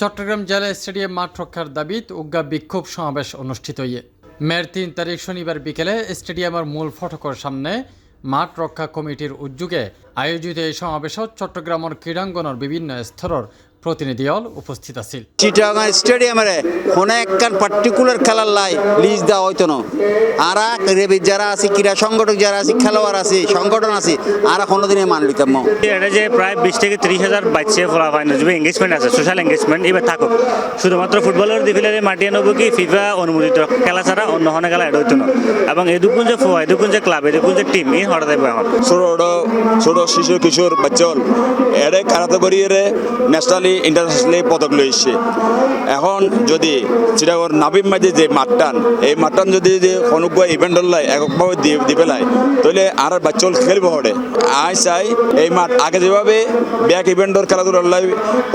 চট্টগ্রাম জেলা স্টেডিয়াম মাঠ রক্ষার দাবিত উগ্র বিক্ষোভ সমাবেশ অনুষ্ঠিত হয়ে মের 3 তারিখ শনিবার বিকেলে স্টেডিয়ামের মূল ফটকের সামনে মাঠ রক্ষা কমিটির উদ্যোগে আয়োজিত এই সমাবেশত চট্টগ্রামের ক্রীড়াঙ্গনের বিভিন্ন স্তরের প্রতিনিধি দল উপস্থিত আছিল। চিটাগাং স্টেডিয়ামে কোনো একখান পার্টিকুলার খেলার লাই লিজ দেওয়া হইতো না। আরা যারা আছে ক্রীড়া সংগঠক যারা আছে খেলোয়াড় আছে সংগঠন আছে আরা কোনোদিনই মানলিতাম এটা যে প্রায় 20 থেকে 30,000 বাচ্চা ফলাফল যে এঙ্গেজমেন্ট আছে সোশ্যাল এঙ্গেজমেন্ট এবার থাকুক শুধুমাত্র ফুটবলের দিফিলারে মাটিয়ে নেব কি ফিফা অনুমোদিত খেলা ছাড়া অন্য কোনো খেলা এটা হইতো না এবং এদুকুন যে ফোয়া এদুকুন যে ক্লাব এদুকুন যে টিম এই হঠাৎ এখন ছোট শিশু কিশোর বাচ্চল এরে কারাতে করিয়ে ন্যাশনালি ইন্টারন্যাশনালি পদক লই এসছে। এখন যদি চিটাগড় নাবিম মাঝে যে মাঠটান এই মাঠটান যদি অনুজ্ঞ ইভেন্টর লাই এককভাবে দিয়ে পেলায় তাহলে আর বাচ্চল খেলব হরে আই চাই এই মাঠ আগে যেভাবে ব্যাক ইভেন্টর খেলাধুলার লাই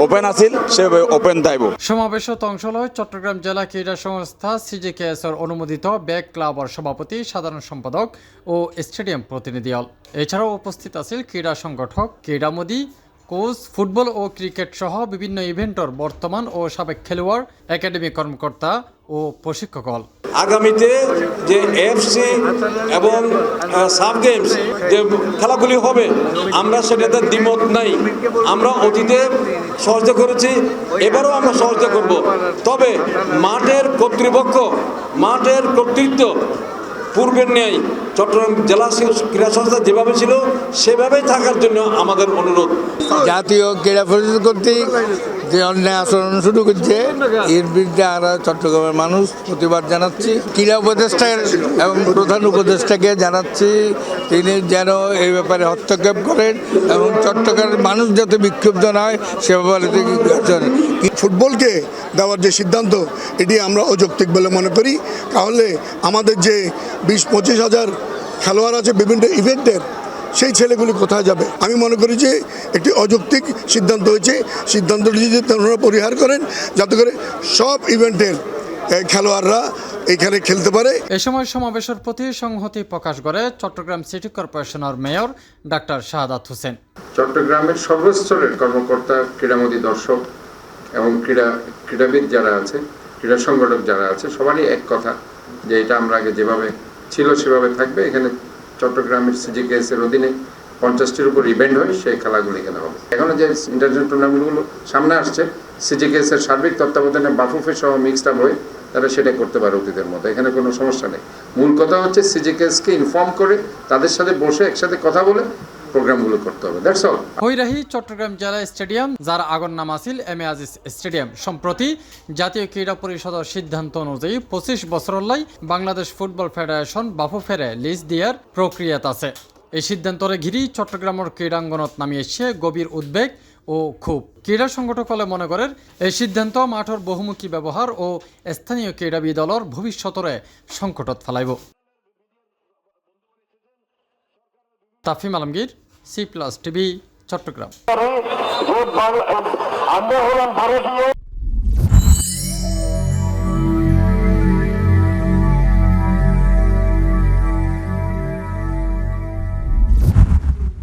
ওপেন আছিল সেভাবে ওপেন থাকব। সমাবেশত অংশ লয় চট্টগ্রাম জেলা ক্রীড়া সংস্থা সিজিকেএস এর অনুমোদিত ব্যাক ক্লাবের সভাপতি সাধারণ সম্পাদক ও স্টেডিয়াম প্রতিনিধি দল। এছাড়াও উপস্থিত আছিল ক্রীড়া সংগঠক ক্রীড়ামোদী কোচ ফুটবল ও ক্রিকেট সহ বিভিন্ন ইভেন্টর বর্তমান ও সাবেক খেলোয়াড় একাডেমি কর্মকর্তা ও প্রশিক্ষক। আগামীতে যে এফসি এবং সাব গেমস যে খেলাগুলি হবে আমরা সেটাতে দ্বিমত নাই। আমরা অতীতে সহযোগিতা করেছি, এবারও আমরা সহযোগিতা করব। তবে মাঠের কর্তৃপক্ষ মাঠের কর্তৃত্ব পূর্বের ন্যায় চট্টগ্রাম জেলা ক্রীড়া সংস্থা যেভাবে ছিল সেভাবেই থাকার জন্য আমাদের অনুরোধ। জাতীয় ক্রীড়া পরিষদ কর্তৃক যে অন্যায় আচরণ শুরু করছে এর বিরুদ্ধে আমরা চট্টগ্রামের মানুষ প্রতিবাদ জানাচ্ছি। ক্রীড়া উপদেষ্টা এবং প্রধান উপদেষ্টাকে জানাচ্ছি তিনি যেন এই ব্যাপারে হস্তক্ষেপ করেন এবং চট্টগ্রামের মানুষ যাতে বিক্ষুব্ধ না হয় সে ব্যাপারে ফুটবলকে দেওয়ার যে সিদ্ধান্ত এটি আমরা অযৌক্তিক বলে মনে করি। তাহলে আমাদের যে 20-25 হাজার খেলোয়াড় আছে বিভিন্ন ইভেন্টের সেই ছেলেগুলি কোথায় যাবে? আমি মনে করি যে একটি অযৌক্তিক সিদ্ধান্ত হয়েছে। সিদ্ধান্তটি যদি তারা পরিহার করেন যাতে করে সব ইভেন্টের খেলোয়াড়রা এখানে খেলতে পারে। এ সময় সমাবেশের প্রতি সংহতি প্রকাশ করে চট্টগ্রাম সিটি কর্পোরেশনের মেয়র ডাক্তার শাহাদাত হোসেন। চট্টগ্রামের সর্বস্তরের কর্মকর্তা ক্রীড়ামোদী দর্শক এবং ক্রীড়াবিদ যারা আছে ক্রীড়া সংগঠক যারা আছে সবারই এক কথা যে এটা আমরা আগে যেভাবে ছিল সেভাবে থাকবে। এখানে চট্টগ্রামের সিজিকেএস এর অধীনে 50টির উপর ইভেন্ট হয়, সেই খেলাগুলি এখানে হবে। এখনো যে ইন্টারন্যাশনাল টুর্নামেন্টগুলো সামনে আসছে সিজিকেএস এর সার্বিক তত্ত্বাবধানে বাফুফে সহ মিক্সড আপ হয়ে তারা সেটা করতে পারে অতীতের মতো, এখানে কোনো সমস্যা নেই। মূল কথা হচ্ছে সিজিকেএসকে ইনফর্ম করে তাদের সাথে বসে একসাথে কথা বলে প্রোগ্রামগুলো করতে হবে। That's all. হৈরাহি চট্টগ্রাম জেলা স্টেডিয়াম যার আগর নাম আছিল এম এ আজিজ স্টেডিয়াম সম্প্রতি জাতীয় ক্রীড়া পরিষদের সিদ্ধান্ত অনুযায়ী 25 বছরলাই বাংলাদেশ ফুটবল ফেডারেশন বাফুফেরে লিজ দিয়ার প্রক্রিয়াত আছে। এই সিদ্ধান্তরে ঘিরি চট্টগ্রামের ক্রীড়াঙ্গনত নামিয়েছে গভীর উদ্বেগ ও ক্ষোভ। ক্রীড়া সংগঠকলে মনে করেন এই সিদ্ধান্ত মাঠের বহুমুখী ব্যবহার ও স্থানীয় ক্রীড়াবিদ দলের ভবিষ্যতরে সংকটত ফেলাইব। Tafim Alamgir, C+ TV, Chittagong.